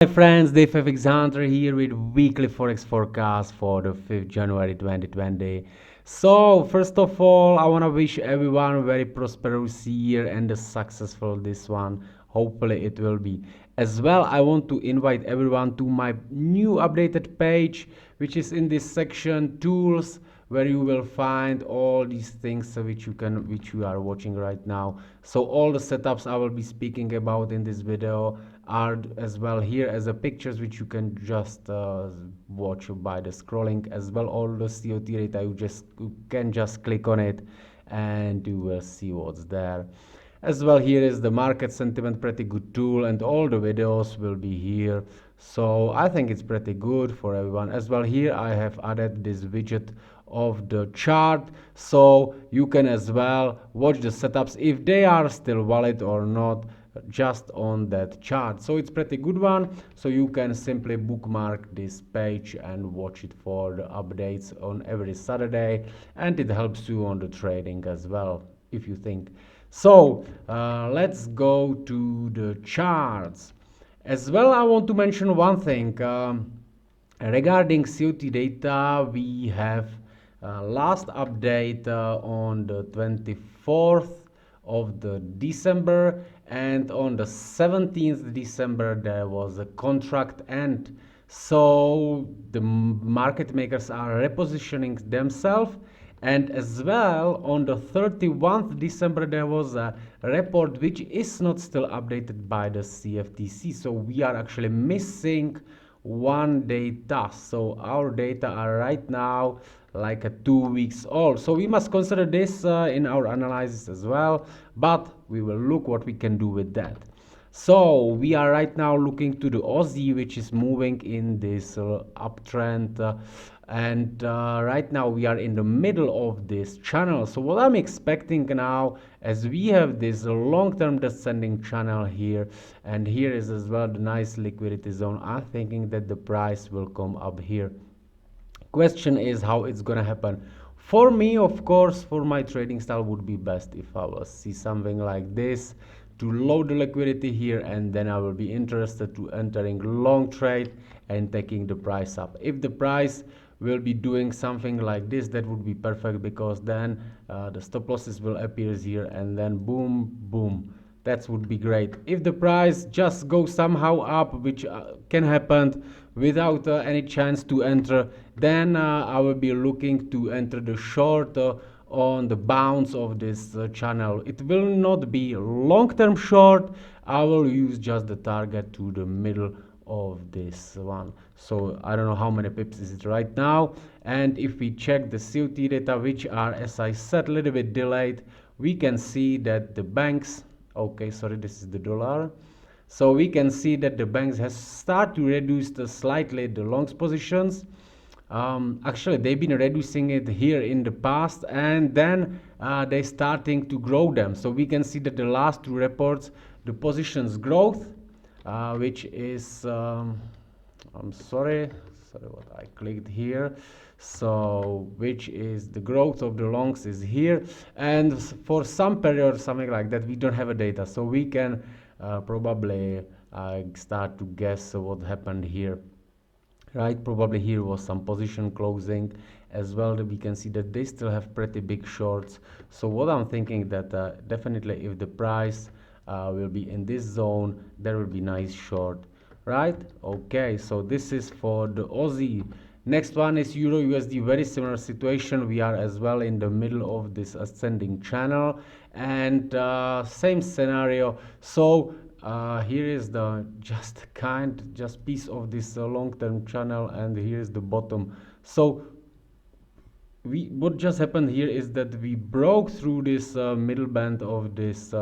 Hi friends, Dave Alexander here with weekly Forex forecast for the 5th January 2020. So, first of all, I want to wish everyone a very prosperous year and a successful this one. Hopefully it will be. As well, I want to invite everyone to my new updated page, which is in this section tools, where you will find all these things which you are watching right now. So all the setups I will be speaking about in this video are as well here as a pictures which you can just watch by the scrolling. As well, all the COT data you can just click on it and you will see what's there. As well, here is the market sentiment, pretty good tool, and all the videos will be here. So I think it's pretty good for everyone. As well, here I have added this widget of the chart, so you can as well watch the setups if they are still valid or not just on that chart. So it's pretty good one, so you can simply bookmark this page and watch it for the updates on every Saturday, and it helps you on the trading as well if you think. So let's go to the charts. As well, I want to mention one thing regarding COT data. We have last update on the 24th of the December, and on the 17th December there was a contract end. So the market makers are repositioning themselves, and as well on the 31st December there was a report which is not still updated by the CFTC. So we are actually missing one data. So our data are right now like a 2 weeks old. So we must consider this in our analysis as well, but we will look what we can do with that. So we are right now looking to the Aussie, which is moving in this uptrend, and right now we are in the middle of this channel. So what I'm expecting now, as we have this long-term descending channel here, and here is as well the nice liquidity zone, I'm thinking that the price will come up here. Question is how it's gonna happen. For me, of course, for my trading style would be best if I will see something like this to load the liquidity here, and then I will be interested to entering long trade and taking the price up. If the price will be doing something like this, that would be perfect, because then the stop losses will appear here, and then boom boom, that would be great. If the price just goes somehow up, which can happen without any chance to enter, then I will be looking to enter the short on the bounce of this channel. It will not be long-term short. I will use just the target to the middle of this one. So I don't know how many pips is it right now, and if we check the COT data, which are, as I said, a little bit delayed, we can see that the banks, okay, sorry, this is the dollar. So we can see that the banks has started to reduce slightly the longs positions. Actually, they've been reducing it here in the past, and then they starting to grow them. So we can see that the last two reports, the positions growth, which is I'm sorry what I clicked here. So which is the growth of the longs is here, and for some period, something like that, we don't have a data, so we can probably start to guess what happened here. Right, probably here was some position closing as well. We can see that they still have pretty big shorts. So what I'm thinking that definitely if the price will be in this zone, there will be nice short, right? Okay, so this is for the Aussie. Next one is Euro USD, very similar situation. We are as well in the middle of this ascending channel, and same scenario. So here is the just piece of this long-term channel, and here is the bottom. So what just happened here is that we broke through this middle band of this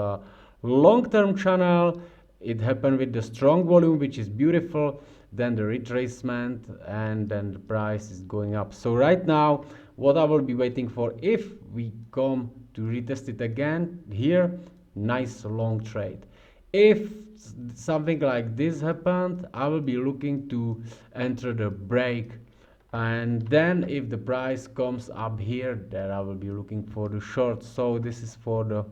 long-term channel. It happened with the strong volume, which is beautiful, then the retracement, and then the price is going up. So right now what I will be waiting for, if we come to retest it again here, nice long trade. If something like this happened, I will be looking to enter the break, and then if the price comes up here, there I will be looking for the short. So this is for the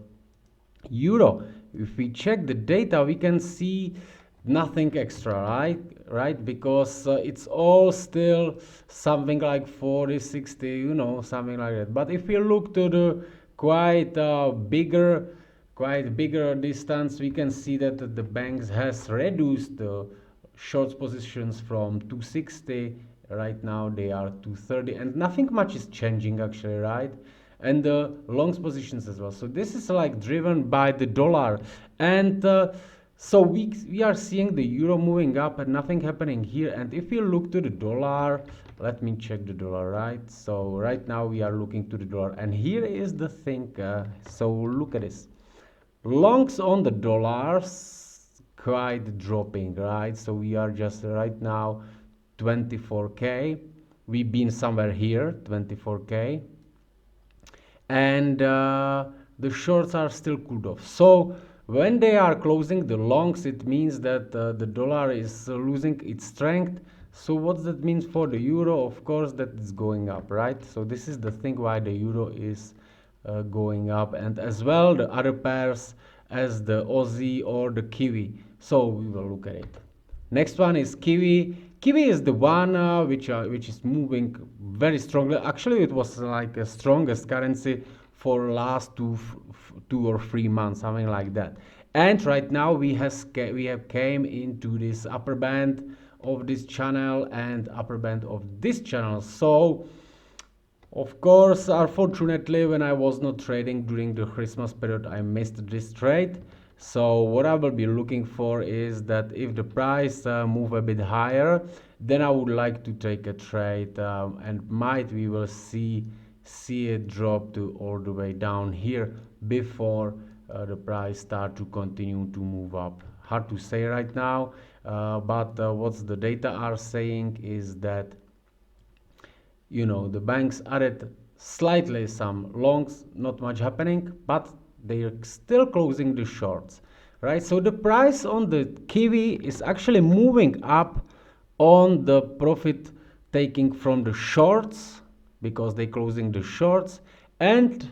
euro. If we check the data, we can see nothing extra, right? right? Because it's all still something like 40, 60, something like that. But if you look to the quite bigger distance, we can see that the banks has reduced the short positions from 260. Right now they are 230, and nothing much is changing actually, right? And the longs positions as well. So this is like driven by the dollar, and so we are seeing the euro moving up and nothing happening here. And if you look to the dollar, let me check the dollar, right? So right now we are looking to the dollar, and here is the thing. So look at this. Longs on the dollars quite dropping, right? So we are just right now 24k. We've been somewhere here, 24k, and the shorts are still cooled off. So when they are closing the longs, it means that the dollar is losing its strength. So what does that mean for the euro? Of course, that it's going up, right? So this is the thing why the euro is going up, and as well the other pairs as the Aussie or the Kiwi. So we will look at it. Next one is Kiwi. Kiwi is the one which is moving very strongly. Actually, it was like the strongest currency for last 2 or 3 months, something like that. And right now we have came into this upper band of this channel and upper band of this channel. So of course, unfortunately, when I was not trading during the Christmas period, I missed this trade. So what I will be looking for is that if the price move a bit higher, then I would like to take a trade, and might we will see it drop to all the way down here before the price start to continue to move up. Hard to say right now, but what's the data are saying is that the banks added slightly some longs, not much happening, but they are still closing the shorts, right? So the price on the Kiwi is actually moving up on the profit taking from the shorts because they're closing the shorts, and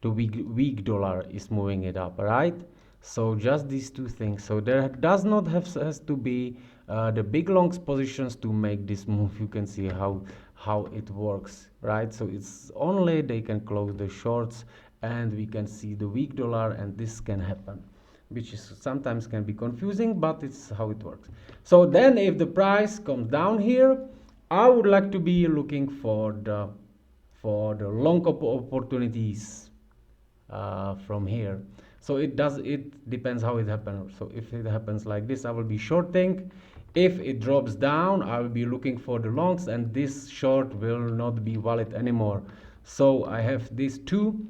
the weak dollar is moving it up, right? So just these two things. So there does not has to be the big longs positions to make this move. You can see how it works, right? So it's only they can close the shorts, and we can see the weak dollar, and this can happen, which is sometimes can be confusing, but it's how it works. So then if the price comes down here, I would like to be looking for the long opportunities from here. So it depends how it happens. So if it happens like this, I will be shorting. If it drops down, I will be looking for the longs, and this short will not be valid anymore. So I have these two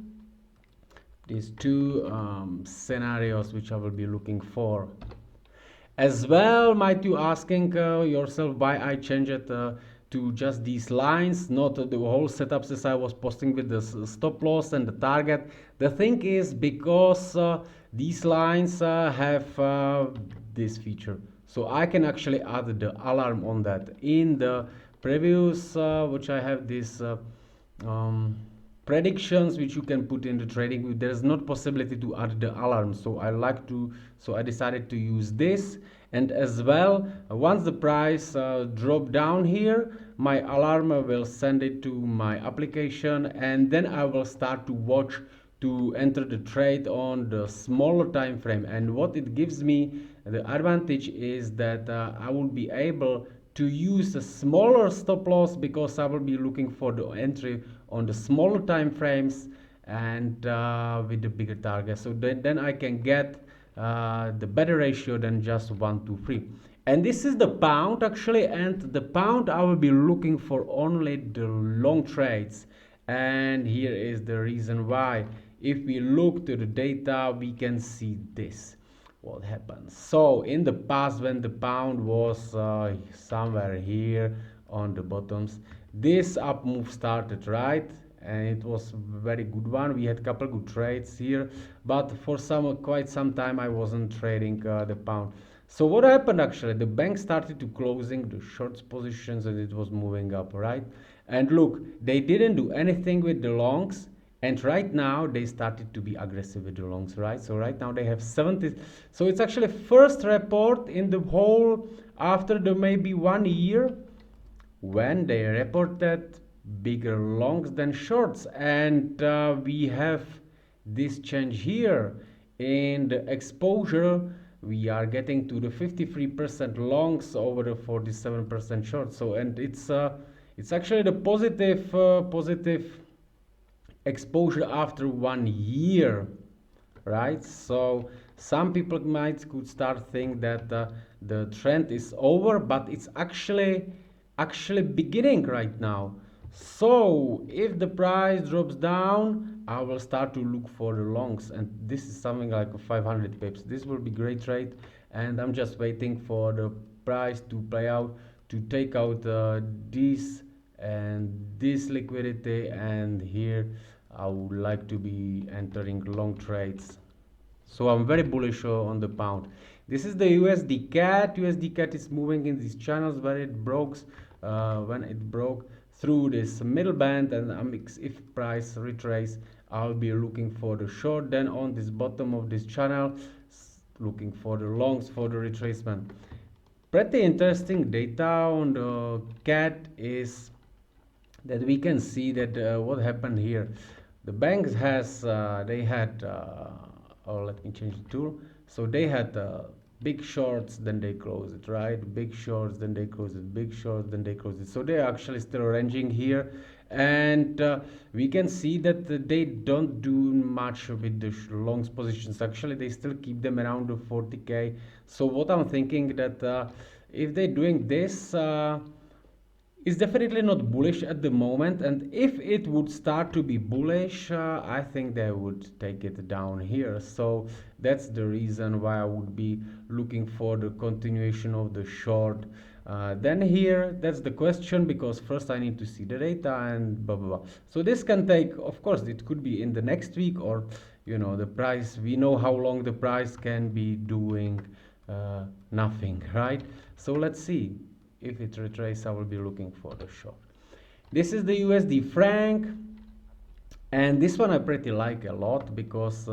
scenarios which I will be looking for. As well, might you asking yourself why I changed it to just these lines, not the whole setups as I was posting with the stop loss and the target. The thing is because these lines have this feature. So I can actually add the alarm on that. In the previous, which I have this predictions which you can put in the trading, there's not possibility to add the alarm, so I decided to use this. And as well, once the price drop down here, my alarm will send it to my application, and then I will start to watch to enter the trade on the smaller time frame. And what it gives me the advantage is that I will be able to use a smaller stop loss because I will be looking for the entry on the smaller time frames and with the bigger target. So then I can get the better ratio than just 1 to 3. And this is the pound actually, and the pound I will be looking for only the long trades. And here is the reason why. If we look to the data, we can see this what happens. So in the past, when the pound was somewhere here on the bottoms, this up move started, right? And it was very good one. We had a couple good trades here, but for quite some time I wasn't trading the pound. So what happened actually? The bank started to closing the shorts positions, and it was moving up, right? And look, they didn't do anything with the longs. and right now they started to be aggressive with the longs, right? So right now they have 70. So it's actually first report in the whole after the maybe 1 year when they reported bigger longs than shorts, and we have this change here in the exposure. We are getting to the 53% longs over the 47% shorts. So and it's actually the positive exposure after 1 year, right? So some people might could start think that the trend is over, but it's actually beginning right now. So if the price drops down, I will start to look for the longs, and this is something like 500 pips. This will be great trade, and I'm just waiting for the price to play out, to take out this and this liquidity, and here I would like to be entering long trades. So I'm very bullish on the pound. This is the USD CAT. USD CAT is moving in these channels where it broke, when it broke through this middle band, and if price retrace, I'll be looking for the short. Then on this bottom of this channel, looking for the longs for the retracement. Pretty interesting data on the CAT is that we can see that what happened here. The banks has they had or let me change the tool. So they had big shorts, then they close it, right? Big shorts, then they close it. Big shorts, then they close it. So they are actually still ranging here, and we can see that they don't do much with the longs positions. Actually, they still keep them around the 40k. So what I'm thinking that if they're doing this. Is definitely not bullish at the moment, and if it would start to be bullish, I think they would take it down here. So that's the reason why I would be looking for the continuation of the short. Then here, that's the question, because first I need to see the data and blah blah blah. So this can take, of course, it could be in the next week, or the price, we know how long the price can be doing nothing, right? So let's see. If it retraces, I will be looking for the short. This is the USD franc, and this one I pretty like a lot, because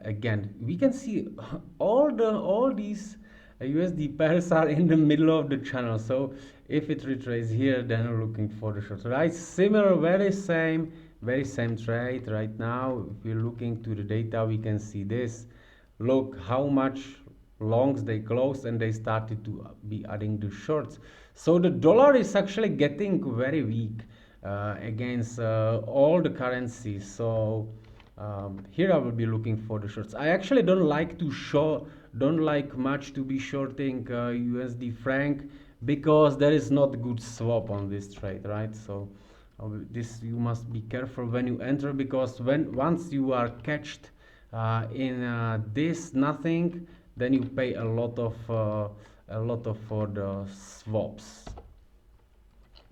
again we can see all these USD pairs are in the middle of the channel. So if it retraces here, then I'm looking for the short, right? Similar, very same trade right now. If we're looking to the data, we can see this. Look how much longs they closed, and they started to be adding the shorts. So the dollar is actually getting very weak against all the currencies. So here I will be looking for the shorts. I actually don't like much to be shorting USD franc, because there is not good swap on this trade, right? So this, you must be careful when you enter, because once you are catched in this nothing, then you pay a lot of for the swaps.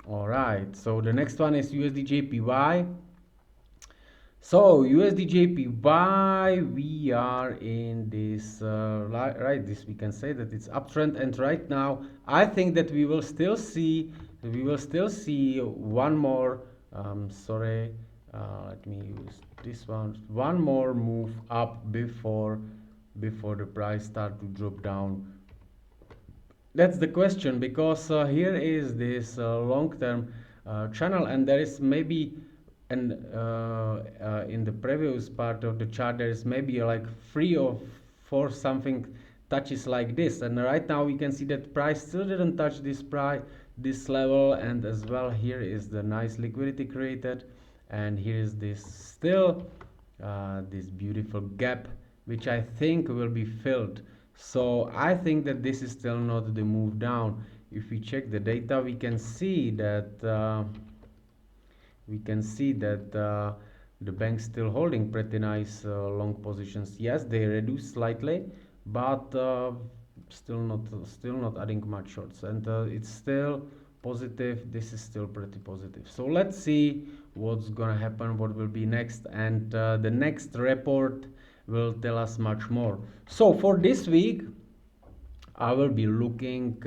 All right, so the next one is USD JPY. So USD JPY, we are in this right, this we can say that it's uptrend, and right now I think that we will still see one more sorry, let me use this one more move up before the price start to drop down. That's the question, because here is this long-term channel, and there is maybe, and in the previous part of the chart, there is maybe like 3 or 4 something touches like this, and right now we can see that price still didn't touch this level, and as well here is the nice liquidity created, and here is this still this beautiful gap, which I think will be filled. So I think that this is still not the move down. If we check the data, we can see that the bank's still holding pretty nice long positions. Yes, they reduced slightly, but still not adding much shorts, and it's still positive. This is still pretty positive. So let's see what's gonna happen, what will be next, and the next report will tell us much more. So for this week, I will be looking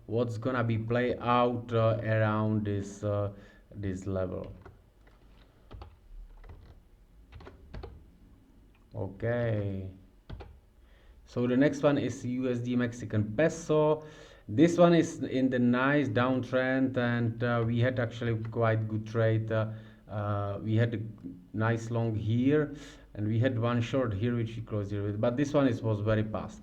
what's gonna be play out around this level. Okay, so the next one is USD Mexican peso. This one is in the nice downtrend, and we had actually quite good trade. We had a nice long here, and we had one short here which we closed here with. But this one was very fast.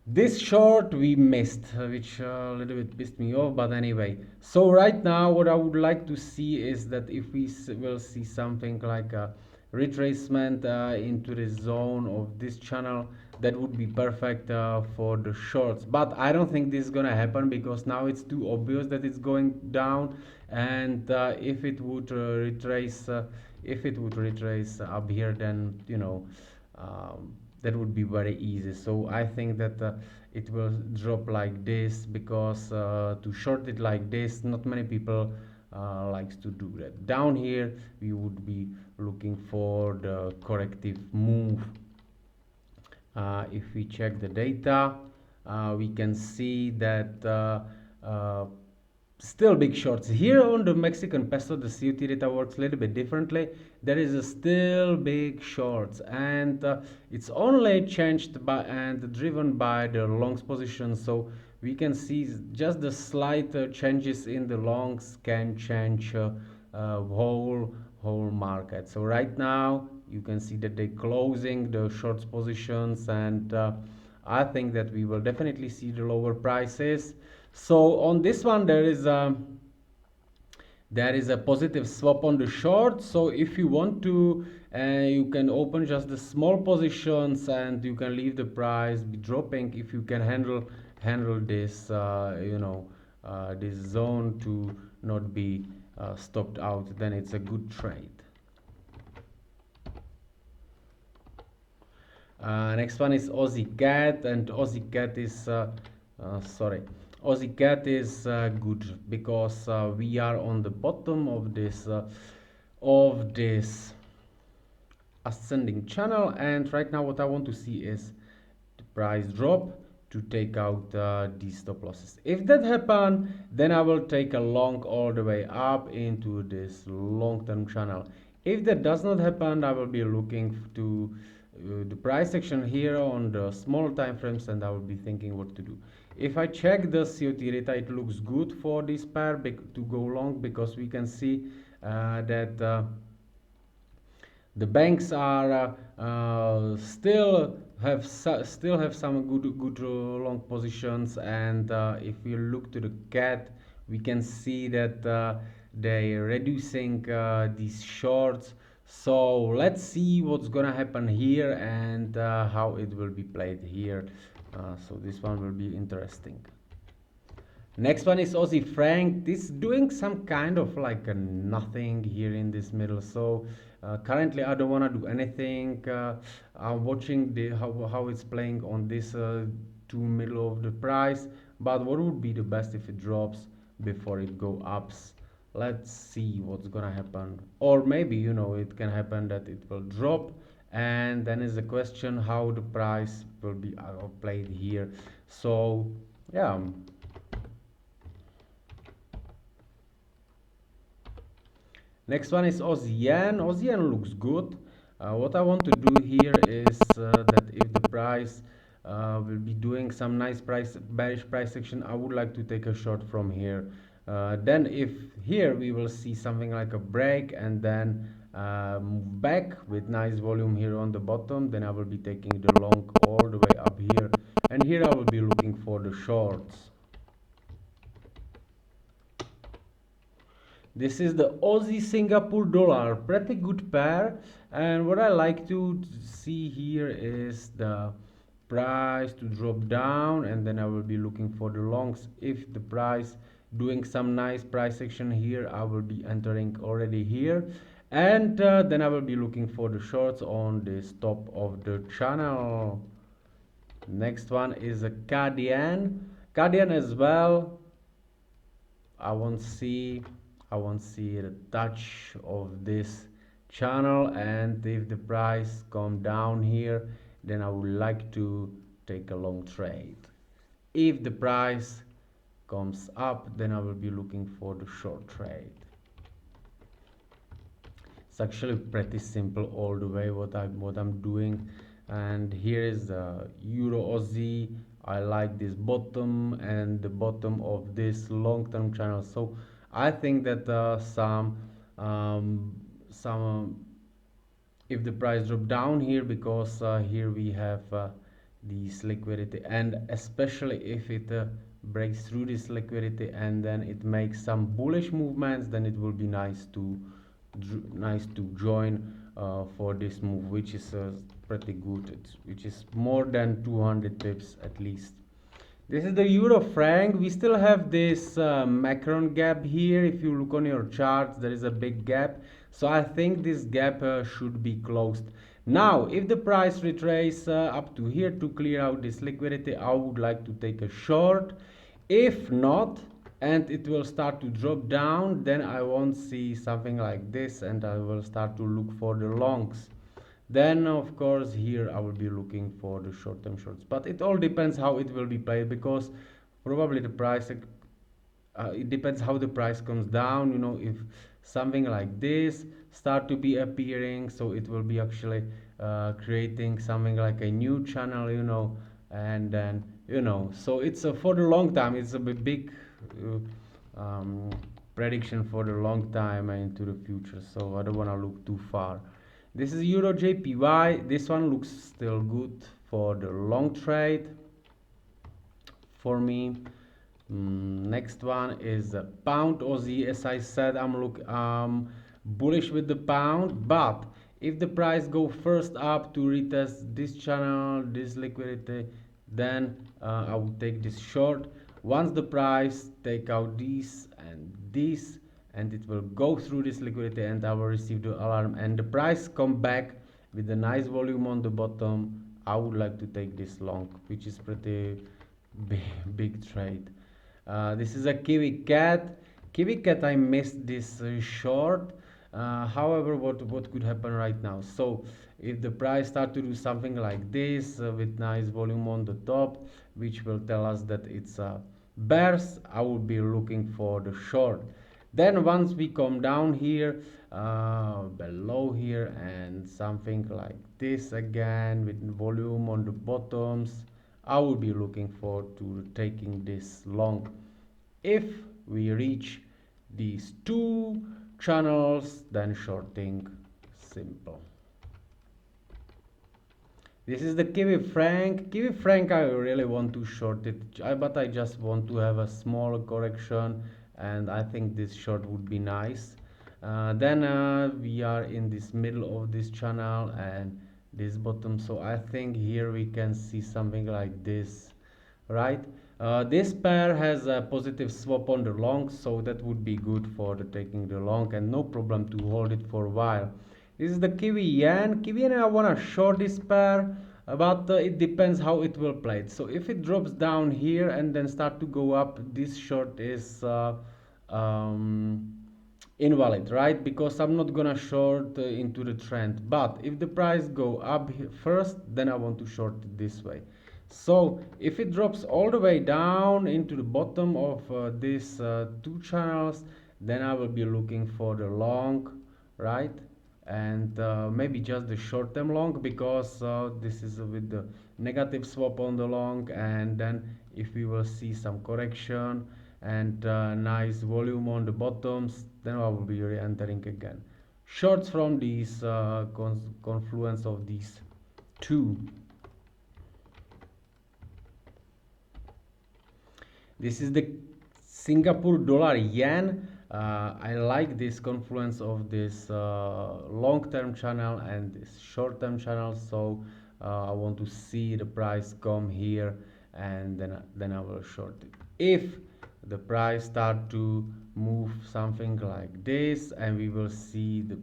This short we missed, which a little bit pissed me off, but anyway. So right now what I would like to see is that if we will see something like a retracement into the zone of this channel, that would be perfect for the shorts. But I don't think this is gonna happen because now it's too obvious that it's going down, and if it would retrace up here, then that would be very easy. So I think that it will drop like this, because to short it like this, not many people likes to do that. Down here we would be looking for the corrective move. If we check the data, we can see that still big shorts here on the Mexican peso. The COT data works a little bit differently. There is a still big shorts, and it's only changed by and driven by the longs position. So we can see just the slight changes in the longs can change whole market. So right now you can see that they're closing the shorts positions, and I think that we will definitely see the lower prices. So on this one there is a positive swap on the short. So if you want to, you can open just the small positions, and you can leave the price be dropping if you can handle this this zone to not be stopped out. Then it's a good trade. Next one is Aussie Cat, and Aussie Cat is sorry. Aussie Cat is good because we are on the bottom of this ascending channel, and right now what I want to see is the price drop to take out these stop losses. If that happen, then I will take a long all the way up into this long-term channel. If that does not happen, I will be looking to the price action here on the small time frames, and I will be thinking what to do. If I check the COT data, it looks good for this pair to go long, because we can see that the banks are still have some good long positions, and if we look to the cat, we can see that they're reducing these shorts. So let's see what's gonna happen here, and how it will be played here. So this one will be interesting. Next one is Aussie Frank. This doing some kind of like a nothing here in this middle. So currently I don't want to do anything. I'm watching how it's playing on this two middle of the price. But what would be the best if it drops before it go ups? Let's see what's gonna happen. Or maybe it can happen that it will drop, and then is the question how the price will be played here. So yeah. Next one is Aussie Yen. Aussie Yen looks good. What I want to do here is that if the price will be doing some nice bearish price action, I would like to take a short from here. Then if here we will see something like a break, and then move back with nice volume here on the bottom, then I will be taking the long all the way up here, and here I will be looking for the shorts. This is the Aussie Singapore dollar, pretty good pair. And what I like to see here is the price to drop down, and then I will be looking for the longs. If the price doing some nice price action here, I will be entering already here, and then I will be looking for the shorts on this top of the channel. Next one is a Cadian as well. I won't see the touch of this channel, and if the price come down here, then I would like to take a long trade. If the price comes up, then I will be looking for the short trade. actually pretty simple all the way what I'm doing. And here is the Euro Aussie. I like this bottom and the bottom of this long-term channel. So I think that um, some if the price drop down here, because here we have this liquidity, and especially if it breaks through this liquidity and then it makes some bullish movements, then it will be nice to join for this move, which is pretty good. Which is more than 200 pips at least. This is the euro franc. We still have this macron gap here. If you look on your charts, there is a big gap. So I think this gap should be closed. Now, if the price retrace up to here to clear out this liquidity, I would like to take a short. If not, and it will start to drop down, then I won't see something like this, and I will start to look for the longs. Then of course here I will be looking for the short-term shorts, but it all depends how it will be played, because probably the price it depends how the price comes down. If something like this start to be appearing, so it will be actually creating something like a new channel, and then so it's for the long time. It's a big prediction for the long time into the future, so I don't want to look too far. This is Euro JPY. This one looks still good for the long trade for me. Next one is pound Aussie. As I said, I'm bullish with the pound, but if the price go first up to retest this channel, this liquidity, then I will take this short. Once the price take out these and this, and it will go through this liquidity, and I will receive the alarm and the price come back with a nice volume on the bottom, I would like to take this long, which is pretty big trade. This is a Kiwi Cat. Kiwi Cat, I missed this short. However, what could happen right now? So if the price start to do something like this with nice volume on the top, which will tell us that it's bears, I will be looking for the short. Then once we come down here, below here, and something like this again with volume on the bottoms, I will be looking forward to taking this long. If we reach these two channels, then shorting simple. This is the Kiwi Franc. Kiwi Franc, I really want to short it, but I just want to have a small correction, and I think this short would be nice. Then we are in this middle of this channel and this bottom, so I think here we can see something like this, right? This pair has a positive swap on the long, so that would be good for the taking the long, and no problem to hold it for a while. This is the Kiwi Yen. Kiwi Yen, I want to short this pair, but it depends how it will play it. So if it drops down here and then start to go up, this short is um, invalid, right? Because I'm not gonna short into the trend. But if the price go up first, then I want to short it this way. So if it drops all the way down into the bottom of these two channels, then I will be looking for the long, right? And maybe just the short-term long, because this is with the negative swap on the long, and then if we will see some correction and nice volume on the bottoms, then I will be re-entering again. Shorts from these confluence of these two. This is the Singapore dollar yen. I like this confluence of this long-term channel and this short-term channel, so I want to see the price come here, and then I will short it. If the price start to move something like this, and we will see the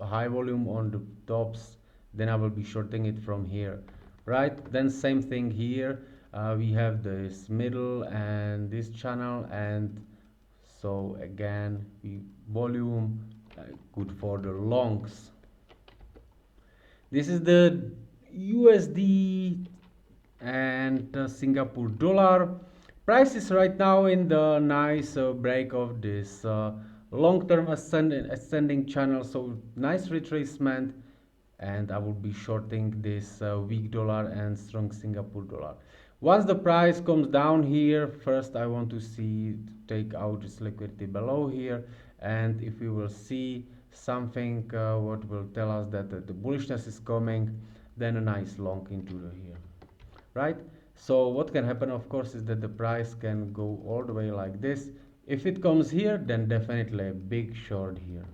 high volume on the tops, then I will be shorting it from here, right? Then same thing here. We have this middle and this channel, and so again we volume good for the longs. This is the USD and Singapore dollar. Price is right now in the nice break of this long-term ascending channel, so nice retracement, and I will be shorting this weak dollar and strong Singapore dollar. Once the price comes down here, first I want to see, take out this liquidity below here, and if we will see something what will tell us that the bullishness is coming, then a nice long into the here, right? So what can happen, of course, is that the price can go all the way like this. If it comes here, then definitely a big short here.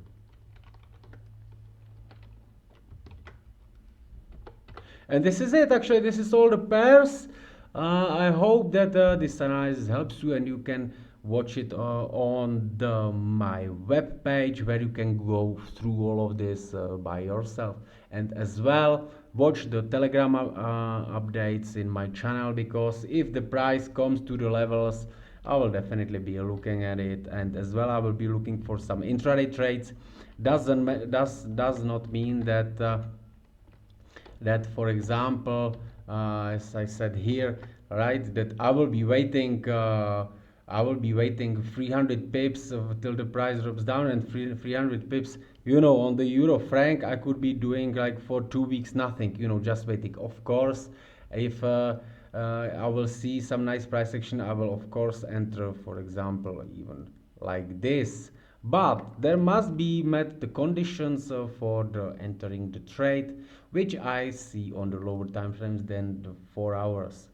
And this is it. Actually, this is all the pairs. I hope that this analysis helps you, and you can watch it on my web page, where you can go through all of this by yourself, and as well watch the telegram updates in my channel, because if the price comes to the levels, I will definitely be looking at it, and as well I will be looking for some intraday trades. Does not mean that for example, as I said here, right, that I will be waiting 300 pips till the price drops down, and 300 pips, on the euro franc I could be doing like for 2 weeks nothing, just waiting. Of course, if I will see some nice price action, I will of course enter, for example, even like this. But there must be met the conditions for the entering the trade, which I see on the lower time frames than the 4 hours.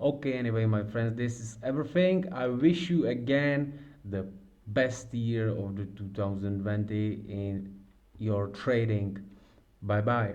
Okay, anyway, my friends, this is everything. I wish you again the best year of the 2020 in your trading. Bye bye.